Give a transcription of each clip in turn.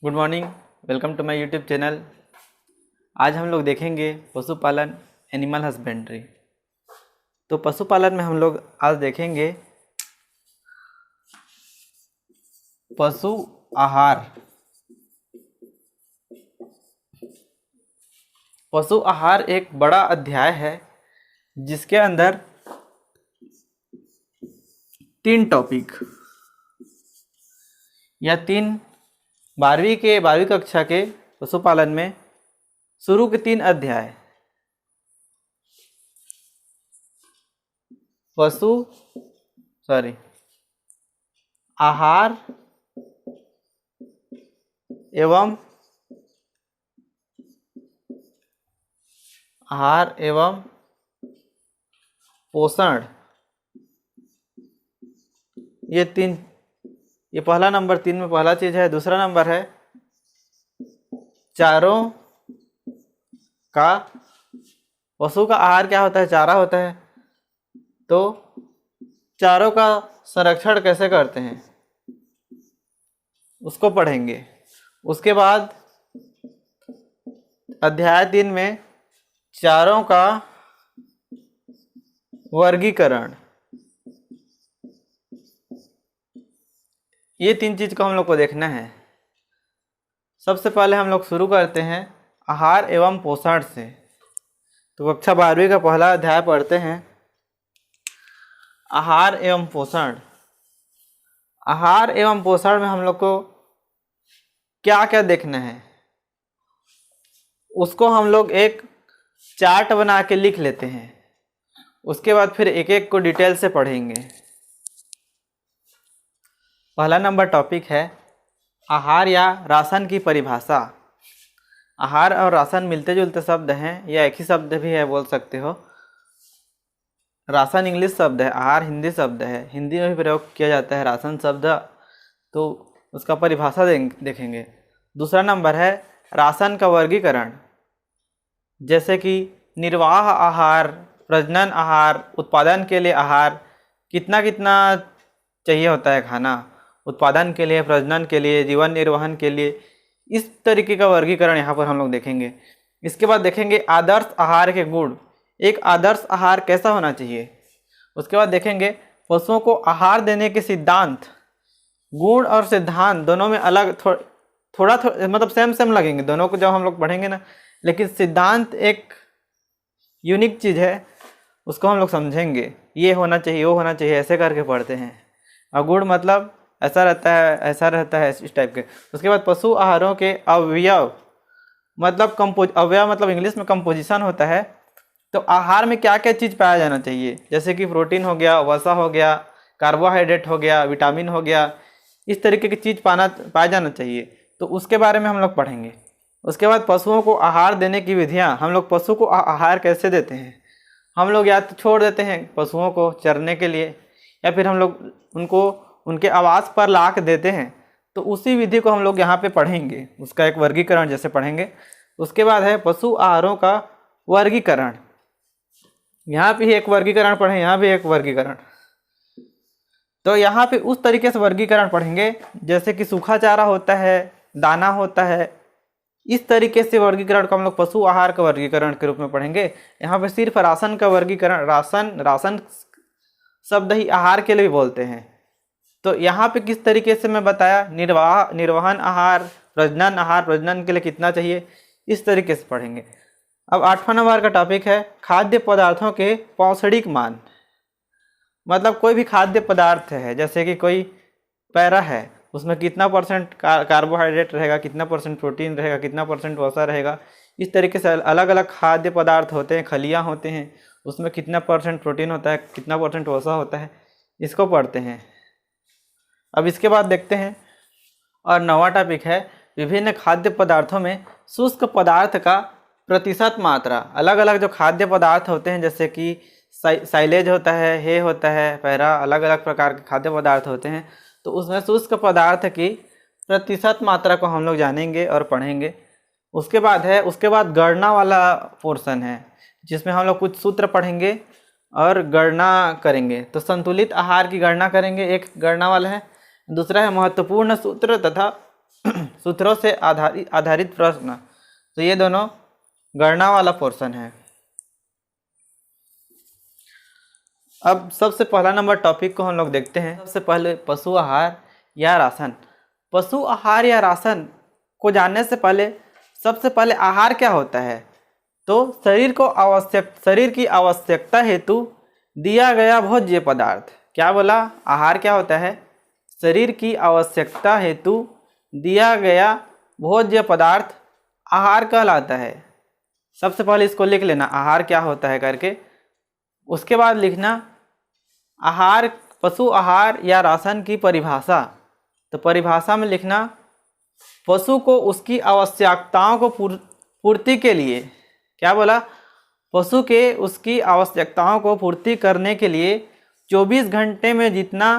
Good morning. Welcome to my YouTube channel. आज हम लोग देखेंगे पशुपालन, एनिमल हस्बेंड्री। तो पशुपालन में हम लोग आज देखेंगे पशु आहार। पशु आहार एक बड़ा अध्याय है जिसके अंदर 3 टॉपिक या 3 12वीं कक्षा के पशुपालन में शुरू के 3 अध्याय आहार एवं पोषण, ये पहला नंबर 3 में पहला चीज है। दूसरा नंबर है चारों का। पशु का आहार क्या होता है? चारा होता है। तो चारों का संरक्षण कैसे करते हैं उसको पढ़ेंगे। उसके बाद अध्याय 3 में चारों का वर्गीकरण। ये 3 चीज को हम लोग को देखना है। सबसे पहले हम लोग शुरू करते हैं आहार एवं पोषण से। तो कक्षा 12वीं का पहला अध्याय पढ़ते हैं, आहार एवं पोषण। आहार एवं पोषण में हम लोग को क्या क्या देखना है उसको हम लोग एक चार्ट बना के लिख लेते हैं। उसके बाद फिर एक एक को डिटेल से पढ़ेंगे। पहला नंबर टॉपिक है आहार या राशन की परिभाषा। आहार और राशन मिलते जुलते शब्द हैं या एक ही शब्द भी है, बोल सकते हो। राशन इंग्लिश शब्द है, आहार हिंदी शब्द है। हिंदी में भी प्रयोग किया जाता है राशन शब्द, तो उसका परिभाषा देखेंगे। दूसरा नंबर है राशन का वर्गीकरण, जैसे कि निर्वाह आहार, प्रजनन आहार, उत्पादन के लिए आहार, कितना कितना चाहिए होता है खाना उत्पादन के लिए, प्रजनन के लिए, जीवन निर्वहन के लिए। इस तरीके का वर्गीकरण यहाँ पर हम लोग देखेंगे। इसके बाद देखेंगे आदर्श आहार के गुण। एक आदर्श आहार कैसा होना चाहिए। उसके बाद देखेंगे पशुओं को आहार देने के सिद्धांत। गुण और सिद्धांत दोनों में अलग थोड़ा मतलब सेम लगेंगे दोनों को जब हम लोग पढ़ेंगे ना, लेकिन सिद्धांत एक यूनिक चीज़ है, उसको हम लोग समझेंगे। ये होना चाहिए, वो होना चाहिए, ऐसे करके पढ़ते हैं। और गुण मतलब ऐसा रहता है, ऐसा रहता है, इस टाइप के। उसके बाद पशु आहारों के अवयव, मतलब अवयव मतलब इंग्लिश में कंपोजिशन होता है। तो आहार में क्या क्या चीज़ पाया जाना चाहिए, जैसे कि प्रोटीन हो गया, वसा हो गया, कार्बोहाइड्रेट हो गया, विटामिन हो गया, इस तरीके की चीज़ पाया जाना चाहिए। तो उसके बारे में हम लोग पढ़ेंगे। उसके बाद पशुओं को आहार देने की विधियाँ। हम लोग पशु को आहार कैसे देते हैं। हम लोग या तो छोड़ देते हैं पशुओं को चरने के लिए, या फिर हम लोग उनको उनके आवास पर ला के देते हैं। तो उसी विधि को हम लोग यहाँ पे पढ़ेंगे, उसका एक वर्गीकरण जैसे पढ़ेंगे। उसके बाद है पशु आहारों का वर्गीकरण। यहाँ भी एक वर्गीकरण पढ़ें, यहाँ भी एक वर्गीकरण। तो यहाँ पे उस तरीके से वर्गीकरण पढ़ेंगे जैसे कि सूखा चारा होता है, दाना होता है, इस तरीके से वर्गीकरण को हम लोग पशु आहार का वर्गीकरण के रूप में पढ़ेंगे। यहाँ पे सिर्फ राशन का वर्गीकरण, राशन शब्द ही आहार के लिए भी बोलते हैं। तो यहाँ पे किस तरीके से मैं बताया, निर्वहन आहार, प्रजनन के लिए कितना चाहिए, इस तरीके से पढ़ेंगे। अब 8वां नंबर का टॉपिक है खाद्य पदार्थों के पौषणिक मान। मतलब कोई भी खाद्य पदार्थ है, जैसे कि कोई पैरा है, उसमें कितना परसेंट कार्बोहाइड्रेट रहेगा, कितना परसेंट प्रोटीन रहेगा, कितना परसेंट वसा रहेगा। इस तरीके से अलग अलग खाद्य पदार्थ होते हैं, खलियाँ होते हैं, उसमें कितना परसेंट प्रोटीन होता है, कितना परसेंट वसा होता है, इसको पढ़ते हैं। अब इसके बाद देखते हैं और 9वां टॉपिक है विभिन्न खाद्य पदार्थों में शुष्क पदार्थ का प्रतिशत मात्रा। अलग अलग जो खाद्य पदार्थ होते हैं, जैसे कि साइलेज होता है, हे होता है, पैरा, अलग अलग प्रकार के खाद्य पदार्थ होते हैं। तो उसमें शुष्क पदार्थ की प्रतिशत मात्रा को हम लोग जानेंगे और पढ़ेंगे। उसके बाद गणना वाला पोर्शन है, जिसमें हम लोग कुछ सूत्र पढ़ेंगे और गणना करेंगे। तो संतुलित आहार की गणना करेंगे, एक गणना वाला है। दूसरा है महत्वपूर्ण सूत्र तथा सूत्रों से आधारित प्रश्न, तो ये दोनों गणना वाला पोर्शन है। अब सबसे पहला नंबर टॉपिक को हम लोग देखते हैं। सबसे पहले पशु आहार या राशन। पशु आहार या राशन को जानने से पहले सबसे पहले आहार क्या होता है, तो शरीर की आवश्यकता हेतु दिया गया भोज्य पदार्थ। क्या बोला? आहार क्या होता है? शरीर की आवश्यकता हेतु दिया गया भोज्य पदार्थ आहार कहलाता है। सबसे पहले इसको लिख लेना, आहार क्या होता है करके। उसके बाद लिखना आहार, पशु आहार या राशन की परिभाषा। तो परिभाषा में लिखना पशु को उसकी आवश्यकताओं को पूर्ति के लिए, क्या बोला? पशु के उसकी आवश्यकताओं को पूर्ति करने के लिए 24 घंटे में जितना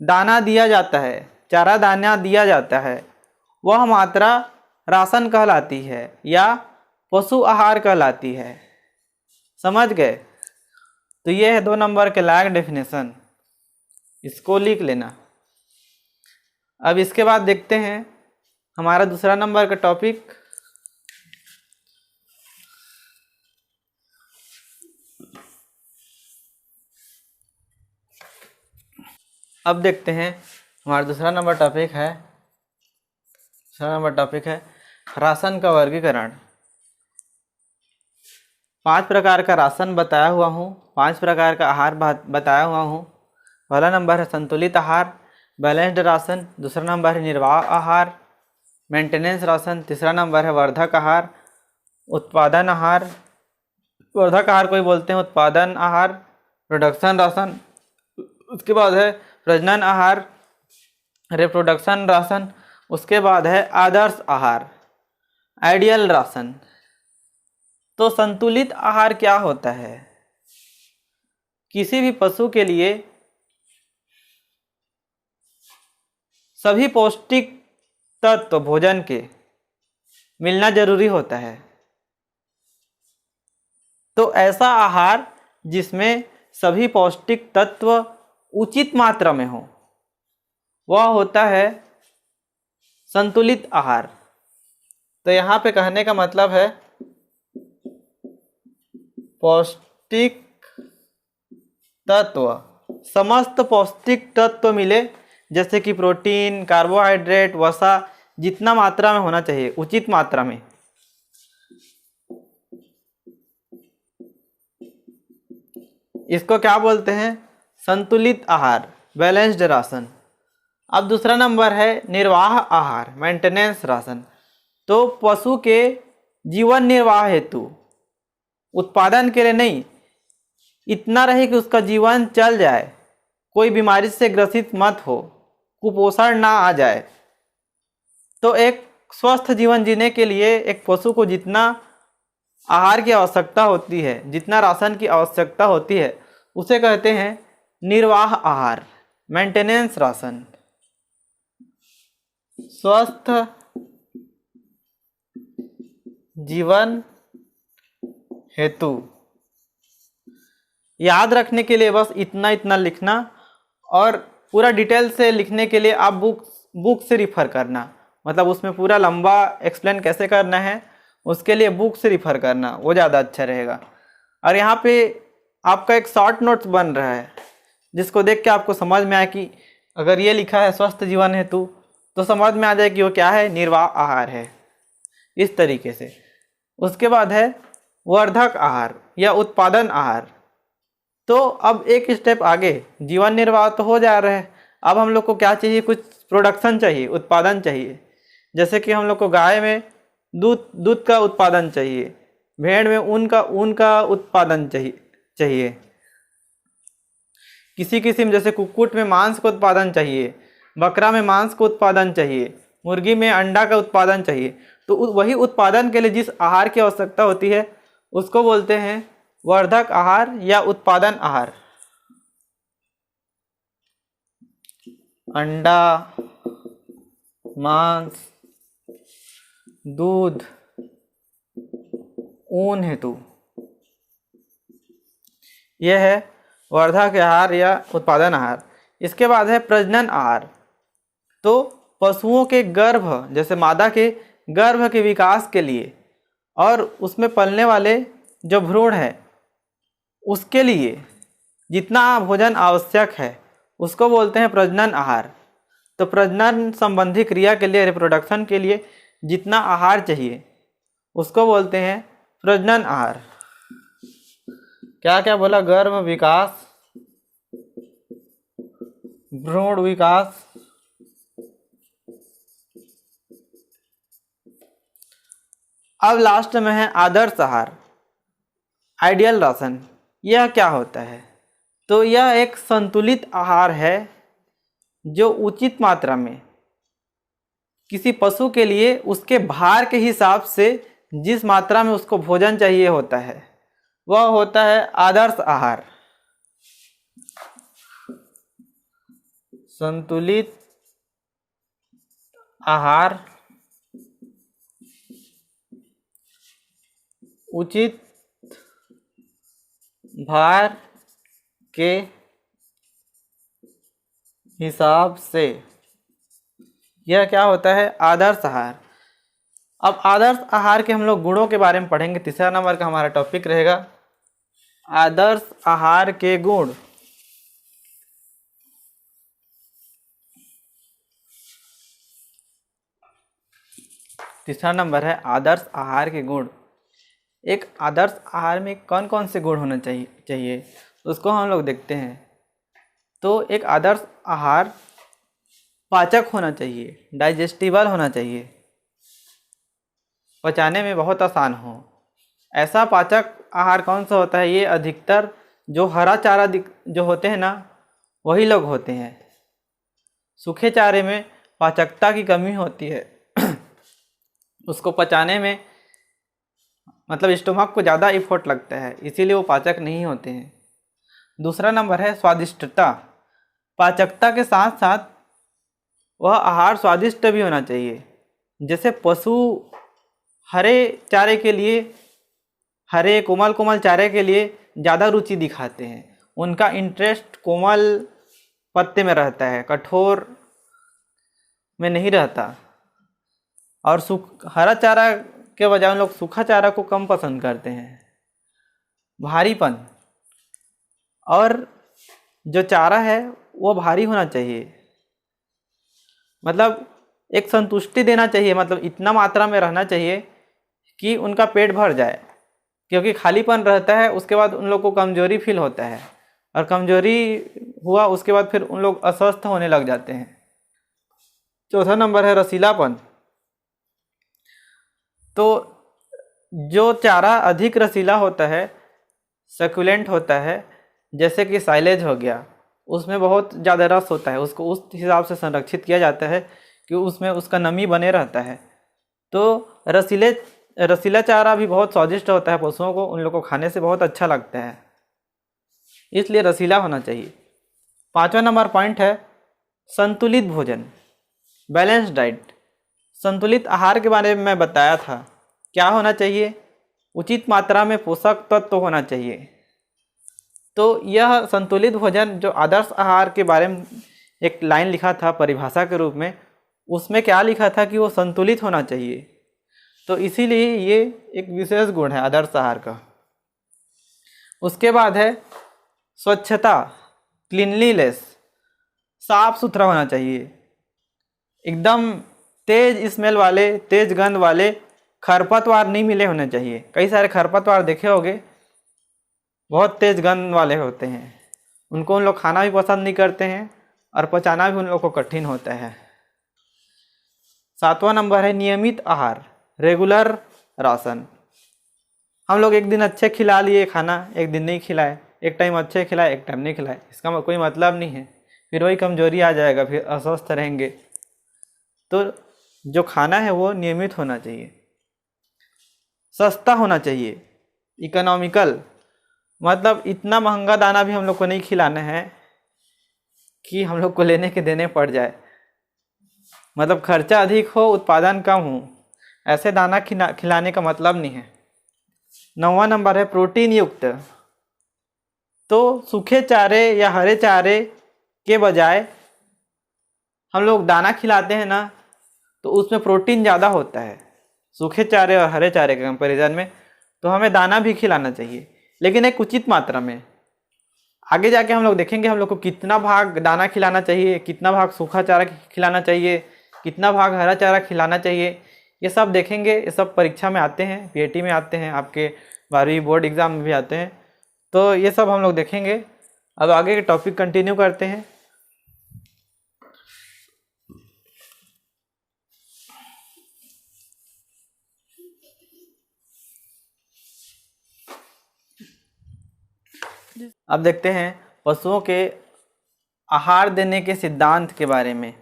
दाना दिया जाता है, चारा दाना दिया जाता है, वह मात्रा राशन कहलाती है या पशु आहार कहलाती है। समझ गए? तो ये है 2 नंबर के लायक डेफिनेशन, इसको लिख लेना। अब इसके बाद देखते हैं हमारा दूसरा नंबर का टॉपिक। अब देखते हैं हमारा दूसरा नंबर टॉपिक है राशन का वर्गीकरण। 5 प्रकार का राशन बताया हुआ हूँ, 5 प्रकार का आहार बताया हुआ हूँ। पहला नंबर है संतुलित आहार, बैलेंस्ड राशन। दूसरा नंबर है निर्वाह आहार, मेंटेनेंस राशन। तीसरा नंबर है वर्धक आहार, उत्पादन आहार। वर्धक आहार को ही बोलते हैं उत्पादन आहार, प्रोडक्शन राशन। उसके बाद है प्रजनन आहार, रिप्रोडक्शन राशन। उसके बाद है आदर्श आहार, आइडियल राशन। तो संतुलित आहार क्या होता है? किसी भी पशु के लिए सभी पौष्टिक तत्व भोजन के मिलना जरूरी होता है। तो ऐसा आहार जिसमें सभी पौष्टिक तत्व उचित मात्रा में हो, वह होता है संतुलित आहार। तो यहाँ पे कहने का मतलब है पौष्टिक तत्व, समस्त पौष्टिक तत्व मिले, जैसे कि प्रोटीन, कार्बोहाइड्रेट, वसा, जितना मात्रा में होना चाहिए, उचित मात्रा में। इसको क्या बोलते हैं? संतुलित आहार, बैलेंस्ड राशन। अब दूसरा नंबर है निर्वाह आहार, मेंटेनेंस राशन। तो पशु के जीवन निर्वाह हेतु, उत्पादन के लिए नहीं, इतना रहे कि उसका जीवन चल जाए, कोई बीमारी से ग्रसित मत हो, कुपोषण ना आ जाए। तो एक स्वस्थ जीवन जीने के लिए एक पशु को जितना आहार की आवश्यकता होती है, जितना राशन की आवश्यकता होती है, उसे कहते हैं निर्वाह आहार, मेंटेनेंस राशन। स्वस्थ जीवन हेतु याद रखने के लिए बस इतना इतना लिखना, और पूरा डिटेल से लिखने के लिए आप बुक से रिफ़र करना। मतलब उसमें पूरा लंबा एक्सप्लेन कैसे करना है, उसके लिए बुक से रिफ़र करना, वो ज़्यादा अच्छा रहेगा। और यहाँ पे आपका एक शॉर्ट नोट्स बन रहा है, जिसको देख के आपको समझ में आए कि अगर ये लिखा है स्वस्थ जीवन हेतु, तो समझ में आ जाए कि वो क्या है, निर्वाह आहार है, इस तरीके से। उसके बाद है वर्धक आहार या उत्पादन आहार। तो अब एक स्टेप आगे, जीवन निर्वाह तो हो जा रहा है, अब हम लोग को क्या चाहिए? कुछ प्रोडक्शन चाहिए, उत्पादन चाहिए। जैसे कि हम लोग को गाय में दूध का उत्पादन चाहिए, भेड़ में ऊन का उत्पादन चाहिए। किसी किस्म जैसे कुक्कुट में मांस का उत्पादन चाहिए, बकरा में मांस का उत्पादन चाहिए, मुर्गी में अंडा का उत्पादन चाहिए। तो वही उत्पादन के लिए जिस आहार की आवश्यकता होती है, उसको बोलते हैं वर्धक आहार या उत्पादन आहार। अंडा, मांस, दूध, ऊन हेतु, यह है वर्धक आहार या उत्पादन आहार। इसके बाद है प्रजनन आहार। तो पशुओं के गर्भ, जैसे मादा के गर्भ के विकास के लिए और उसमें पलने वाले जो भ्रूण है उसके लिए जितना भोजन आवश्यक है उसको बोलते हैं प्रजनन आहार। तो प्रजनन संबंधी क्रिया के लिए, रिप्रोडक्शन के लिए जितना आहार चाहिए उसको बोलते हैं प्रजनन आहार। क्या क्या बोला? गर्भ विकास, भ्रूण विकास, अब लास्ट में है आदर्श आहार, आइडियल राशन। यह क्या होता है? तो यह एक संतुलित आहार है जो उचित मात्रा में किसी पशु के लिए उसके भार के हिसाब से जिस मात्रा में उसको भोजन चाहिए होता है वह होता है आदर्श आहार। संतुलित आहार उचित भार के हिसाब से, यह क्या होता है? आदर्श आहार। अब आदर्श आहार के हम लोग गुणों के बारे में पढ़ेंगे। तीसरा नंबर का हमारा टॉपिक रहेगा आदर्श आहार के गुण। तीसरा नंबर है आदर्श आहार के गुण। एक आदर्श आहार में कौन कौन से गुण होना चाहिए उसको हम लोग देखते हैं। तो एक आदर्श आहार पाचक होना चाहिए, डाइजेस्टिबल होना चाहिए, पचाने में बहुत आसान हो। ऐसा पाचक आहार कौन सा होता है? ये अधिकतर जो हरा चारा जो होते हैं ना वही लोग होते हैं। सूखे चारे में पाचकता की कमी होती है उसको पचाने में मतलब स्टोमक को ज़्यादा इफोर्ट लगता है, इसीलिए वो पाचक नहीं होते हैं। दूसरा नंबर है स्वादिष्टता। पाचकता के साथ साथ वह आहार स्वादिष्ट भी होना चाहिए। जैसे पशु हरे चारे के लिए, हरे कोमल कोमल चारे के लिए ज़्यादा रुचि दिखाते हैं, उनका इंटरेस्ट कोमल पत्ते में रहता है, कठोर में नहीं रहता। और हरा चारा के बजाय उन लोग सूखा चारा को कम पसंद करते हैं। भारीपन, और जो चारा है वो भारी होना चाहिए, मतलब एक संतुष्टि देना चाहिए, मतलब इतना मात्रा में रहना चाहिए कि उनका पेट भर जाए। क्योंकि खालीपन रहता है उसके बाद उन लोग को कमजोरी फील होता है, और कमजोरी हुआ उसके बाद फिर उन लोग अस्वस्थ होने लग जाते हैं। चौथा नंबर है रसीलापन। तो जो चारा अधिक रसीला होता है, सक्यूलेंट होता है, जैसे कि साइलेज हो गया, उसमें बहुत ज़्यादा रस होता है, उसको उस हिसाब से संरक्षित किया जाता है कि उसमें उसका नमी बने रहता है। तो रसीला चारा भी बहुत स्वादिष्ट होता है, पशुओं को उन लोगों को खाने से बहुत अच्छा लगता है, इसलिए रसीला होना चाहिए। पांचवा नंबर पॉइंट है संतुलित भोजन, बैलेंस डाइट। संतुलित आहार के बारे में मैं बताया था। क्या होना चाहिए? उचित मात्रा में पोषक तत्व होना चाहिए। तो यह संतुलित भोजन जो आदर्श आहार के बारे में एक लाइन लिखा था परिभाषा के रूप में, उसमें क्या लिखा था कि वो संतुलित होना चाहिए। तो इसीलिए ये एक विशेष गुण है आदर्श आहार का। उसके बाद है स्वच्छता, क्लीनलीनेस, साफ सुथरा होना चाहिए। एकदम तेज स्मेल वाले, तेज गंध वाले खरपतवार नहीं मिले होने चाहिए। कई सारे खरपतवार देखे होंगे, बहुत तेज गंध वाले होते हैं, उनको उन लोग खाना भी पसंद नहीं करते हैं और पचाना भी उन लोग को कठिन होता है। सातवां नंबर है नियमित आहार, रेगुलर राशन। हम लोग एक दिन अच्छे खिला लिए खाना, एक दिन नहीं खिलाए, एक टाइम अच्छे खिलाए एक टाइम नहीं खिलाए, इसका कोई मतलब नहीं है, फिर वही कमजोरी आ जाएगा, फिर अस्वस्थ रहेंगे। तो जो खाना है वो नियमित होना चाहिए, सस्ता होना चाहिए, इकोनॉमिकल, मतलब इतना महंगा दाना भी हम लोग को नहीं खिलाना है कि हम लोग को लेने के देने पड़ जाए, मतलब खर्चा अधिक हो उत्पादन कम हो, ऐसे दाना खिलाने का मतलब नहीं है। 9वां नंबर है प्रोटीन युक्त। तो सूखे चारे या हरे चारे के बजाय हम लोग दाना खिलाते हैं ना, तो उसमें प्रोटीन ज़्यादा होता है सूखे चारे और हरे चारे के कंपैरिजन में। तो हमें दाना भी खिलाना चाहिए, लेकिन एक उचित मात्रा में। आगे जाके हम लोग देखेंगे हम लोग को कितना भाग दाना खिलाना चाहिए, कितना भाग सूखा चारा खिलाना चाहिए, कितना भाग हरा चारा खिलाना चाहिए, ये सब देखेंगे। ये सब परीक्षा में आते हैं, पीएटी में आते हैं, आपके 12वीं बोर्ड एग्ज़ाम में भी आते हैं। तो ये सब हम लोग देखेंगे। अब आगे के टॉपिक कंटिन्यू करते हैं। अब देखते हैं पशुओं के आहार देने के सिद्धांत के बारे में।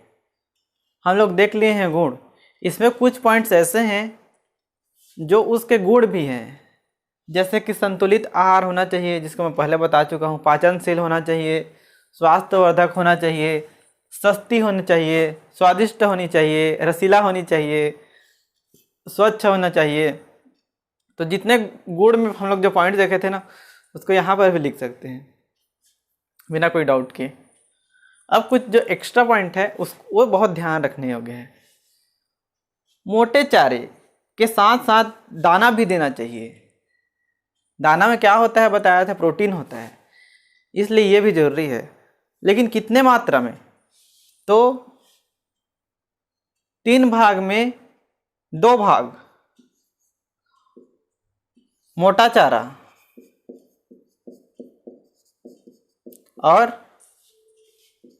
हम लोग देख लिए हैं गुण, इसमें कुछ पॉइंट्स ऐसे हैं जो उसके गुण भी हैं, जैसे कि संतुलित आहार होना चाहिए, जिसको मैं पहले बता चुका हूँ। पाचनशील होना चाहिए, स्वास्थ्यवर्धक होना चाहिए, सस्ती होनी चाहिए, स्वादिष्ट होनी चाहिए, रसीला होनी चाहिए, स्वच्छ होना चाहिए। तो जितने गुण में हम लोग जो पॉइंट देखे थे ना, उसको यहाँ पर भी लिख सकते हैं बिना कोई डाउट के। अब कुछ जो एक्स्ट्रा पॉइंट है वो बहुत ध्यान रखने योग्य है। मोटे चारे के साथ साथ दाना भी देना चाहिए। दाना में क्या होता है बताया था, प्रोटीन होता है, इसलिए ये भी जरूरी है। लेकिन कितने मात्रा में? तो 3 भाग में 2 भाग मोटा चारा और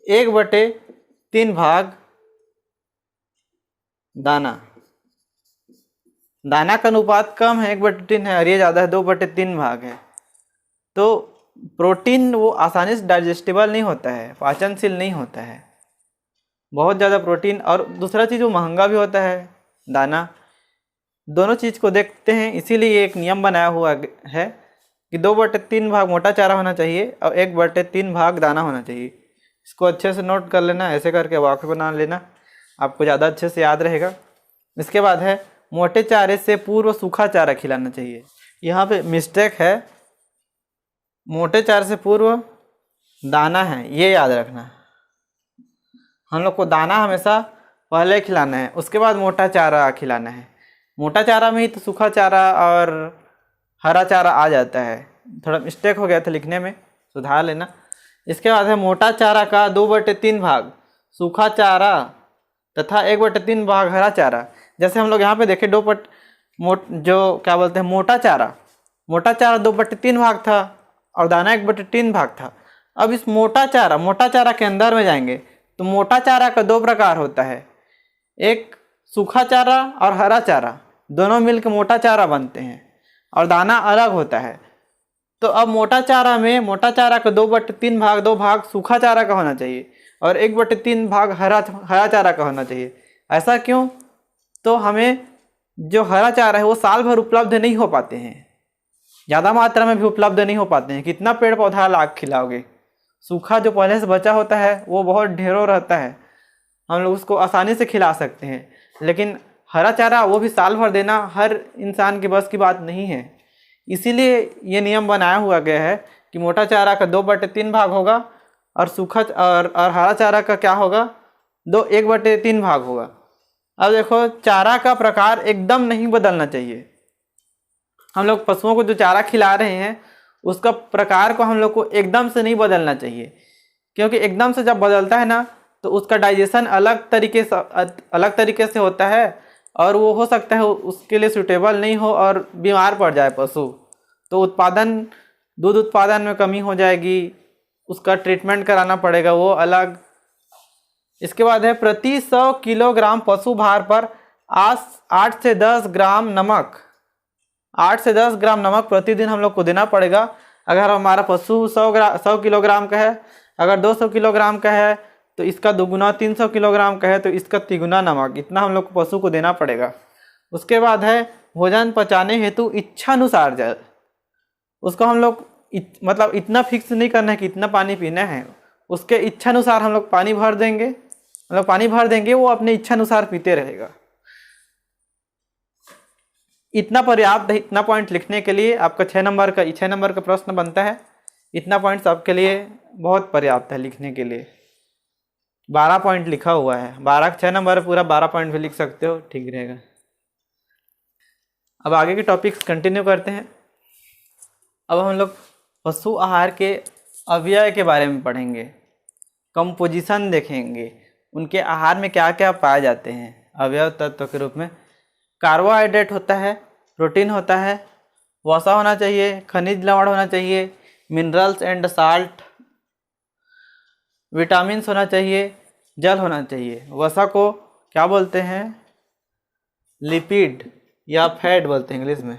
1/3 भाग दाना। दाना का अनुपात कम है, 1/3 है, और ये ज़्यादा है, 2/3 भाग है। तो प्रोटीन वो आसानी से डाइजेस्टेबल नहीं होता है, पाचनशील नहीं होता है, बहुत ज़्यादा प्रोटीन। और दूसरा चीज़ वो महंगा भी होता है दाना। दोनों चीज़ को देखते हैं, इसीलिए एक नियम बनाया हुआ है कि 2/3 भाग मोटा चारा होना चाहिए और 1/3 भाग दाना होना चाहिए। इसको अच्छे से नोट कर लेना, ऐसे करके वाक्य बना लेना, आपको ज़्यादा अच्छे से याद रहेगा। इसके बाद है मोटे चारे से पूर्व सूखा चारा खिलाना चाहिए। यहाँ पे मिस्टेक है, मोटे चारे से पूर्व दाना है, ये याद रखना। हम लोग को दाना हमेशा पहले खिलाना है, उसके बाद मोटा चारा खिलाना है। मोटा चारा में ही तो सूखा चारा और हरा चारा आ जाता है। थोड़ा मिस्टेक हो गया था लिखने में, सुधार लेना। इसके बाद है मोटा चारा का 2/3 भाग सूखा चारा तथा 1/3 भाग हरा चारा। जैसे हम लोग यहाँ पे देखें जो क्या बोलते हैं मोटा चारा 2/3 भाग था और दाना 1/3 भाग था। अब इस मोटा चारा के अंदर में जाएंगे तो मोटा चारा का 2 प्रकार होता है, एक सूखा चारा और हरा चारा, दोनों मिलकर मोटा चारा बनते हैं और दाना अलग होता है। तो अब मोटा चारा का 2/3 भाग 2 भाग सूखा चारा का होना चाहिए और 1/3 भाग हरा चारा का होना चाहिए। ऐसा क्यों? तो हमें जो हरा चारा है वो साल भर उपलब्ध नहीं हो पाते हैं, ज़्यादा मात्रा में भी उपलब्ध नहीं हो पाते हैं। कितना पेड़ पौधा लाग खिलाओगे? सूखा जो पहले से बचा होता है वो बहुत ढेरों रहता है, हम लोग उसको आसानी से खिला सकते हैं। लेकिन हरा चारा वो भी साल भर देना हर इंसान के बस की बात नहीं है। इसीलिए ये नियम बनाया हुआ गया है कि मोटा चारा का 2/3 भाग होगा और सूखा और हरा चारा का क्या होगा, 1/3 भाग होगा। अब देखो, चारा का प्रकार एकदम नहीं बदलना चाहिए। हम लोग पशुओं को जो चारा खिला रहे हैं उसका प्रकार को हम लोग को एकदम से नहीं बदलना चाहिए, क्योंकि एकदम से जब बदलता है ना तो उसका डाइजेशन अलग तरीके से होता है और वो हो सकता है उसके लिए सूटेबल नहीं हो और बीमार पड़ जाए पशु। तो दूध उत्पादन में कमी हो जाएगी, उसका ट्रीटमेंट कराना पड़ेगा वो अलग। इसके बाद है प्रति 100 किलोग्राम पशु भार पर 8 से 10 ग्राम नमक 8 से 10 ग्राम नमक प्रतिदिन हम लोग को देना पड़ेगा। अगर हमारा पशु 100 किलोग्राम का है, अगर 200 किलोग्राम का है तो इसका दोगुना, 300 किलोग्राम का है तो इसका तिगुना नमक, इतना हम लोग को पशु को देना पड़ेगा। उसके बाद है भोजन पचाने हेतु इच्छानुसार जल। उसको हम लोग मतलब इतना फिक्स नहीं करना है कि इतना पानी पीना है, उसके इच्छानुसार हम लोग पानी भर देंगे, वो अपने इच्छानुसार पीते रहेगा। इतना पर्याप्त है, इतना पॉइंट लिखने के लिए आपका 6 नंबर का प्रश्न बनता है। इतना पॉइंट्स आपके लिए बहुत पर्याप्त है लिखने के लिए। 12 पॉइंट लिखा हुआ है, 12 6 नंबर पूरा 12 पॉइंट भी लिख सकते हो, ठीक रहेगा। अब आगे के टॉपिक्स कंटिन्यू करते हैं। अब हम लोग पशु आहार के अवयव के बारे में पढ़ेंगे, कंपोजिशन देखेंगे, उनके आहार में क्या क्या पाए जाते हैं अवयव तत्व के रूप में। कार्बोहाइड्रेट होता है, प्रोटीन होता है, वसा होना चाहिए, खनिज लवण होना चाहिए, मिनरल्स एंड साल्ट, विटामिन्स होना चाहिए, जल होना चाहिए। वसा को क्या बोलते हैं? लिपिड या फैट बोलते हैं इंग्लिश में।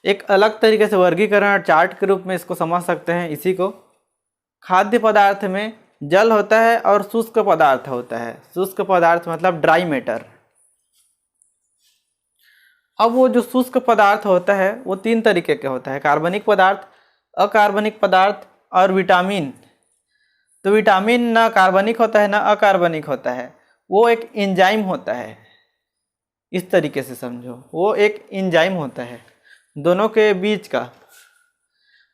एक अलग तरीके से वर्गीकरण चार्ट के रूप में इसको समझ सकते हैं। इसी को खाद्य पदार्थ में जल होता है और शुष्क पदार्थ होता है। शुष्क पदार्थ मतलब ड्राई मैटर। अब वो जो शुष्क पदार्थ होता है वो 3 तरीके के होता है, कार्बनिक पदार्थ, अकार्बनिक पदार्थ और विटामिन। तो विटामिन ना कार्बनिक होता है ना अकार्बनिक होता है, वो एक एंजाइम होता है। इस तरीके से समझो, वो एक एंजाइम होता है दोनों के बीच का।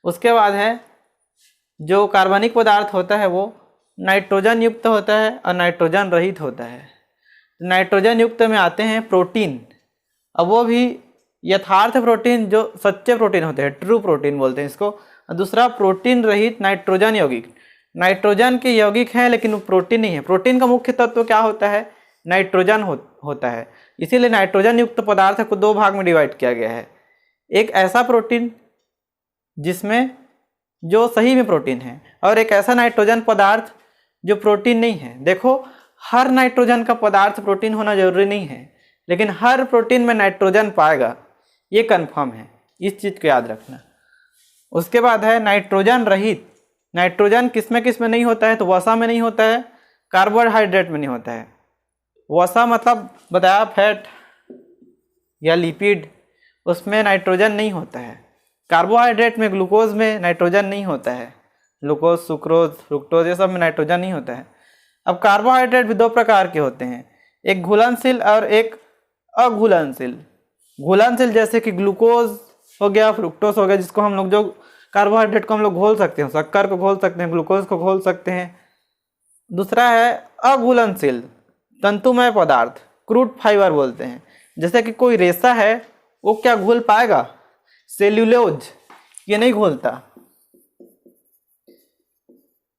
उसके बाद है जो कार्बनिक पदार्थ होता है वो नाइट्रोजन युक्त होता है और नाइट्रोजन रहित होता है। नाइट्रोजन युक्त में आते हैं प्रोटीन। अब वो भी यथार्थ प्रोटीन, जो सच्चे प्रोटीन होते हैं, ट्रू प्रोटीन बोलते हैं इसको। और दूसरा प्रोटीन रहित नाइट्रोजन यौगिक। नाइट्रोजन के यौगिक हैं लेकिन वो प्रोटीन नहीं है। प्रोटीन का मुख्य तत्व क्या होता है? नाइट्रोजन होता है। इसीलिए नाइट्रोजन युक्त पदार्थ को 2 भाग में डिवाइड किया गया है। एक ऐसा प्रोटीन जिसमें जो सही में प्रोटीन है, और एक ऐसा नाइट्रोजन पदार्थ जो प्रोटीन नहीं है। देखो, हर नाइट्रोजन का पदार्थ प्रोटीन होना जरूरी नहीं है, लेकिन हर प्रोटीन में नाइट्रोजन पाएगा, ये कंफर्म है। इस चीज़ को याद रखना। उसके बाद है नाइट्रोजन रहित। नाइट्रोजन किस में नहीं होता है? तो वसा में नहीं होता है, कार्बोहाइड्रेट में नहीं होता है। वसा मतलब बताया फैट या लिपिड, उसमें नाइट्रोजन नहीं होता है। कार्बोहाइड्रेट में, ग्लूकोज में नाइट्रोजन नहीं होता है। ग्लूकोज, सुक्रोज, फ्रुक्टोज, ये सब में नाइट्रोजन नहीं होता है। अब कार्बोहाइड्रेट भी 2 प्रकार के होते हैं, एक घुलनशील और एक अघुलनशील। घुलनशील जैसे कि ग्लूकोज हो गया, फ्रुक्टोज हो गया, जिसको हम लोग, जो कार्बोहाइड्रेट को हम लोग घोल सकते हैं, शक्कर को घोल सकते हैं, ग्लूकोज को घोल सकते हैं। दूसरा है अघुलनशील, तंतुमय पदार्थ, क्रूड फाइबर बोलते हैं। जैसे कि कोई रेशा है, वो क्या घुल पाएगा? सेल्यूलोज, ये नहीं घुलता।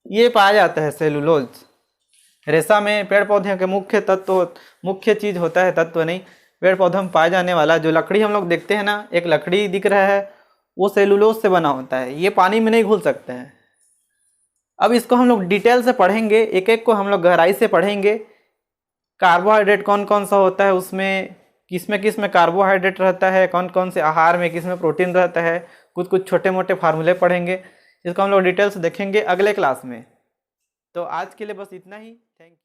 ये पाया जाता है सेल्यूलोज रेशा में। पेड़ पौधे के मुख्य तत्व, मुख्य चीज होता है, तत्व नहीं, पेड़ पौधों में पाया जाने वाला जो लकड़ी हम लोग देखते हैं ना, एक लकड़ी दिख रहा है, वो सेल्यूलोज से बना होता है। ये पानी में नहीं घुल सकता है। अब इसको हम लोग डिटेल से पढ़ेंगे, एक एक को हम लोग गहराई से पढ़ेंगे। कार्बोहाइड्रेट कौन कौन सा होता है, उसमें किस में कार्बोहाइड्रेट रहता है, कौन कौन से आहार में किस में प्रोटीन रहता है, कुछ छोटे मोटे फार्मूले पढ़ेंगे। इसको हम लोग डिटेल से देखेंगे अगले क्लास में। तो आज के लिए बस इतना ही। Thank you.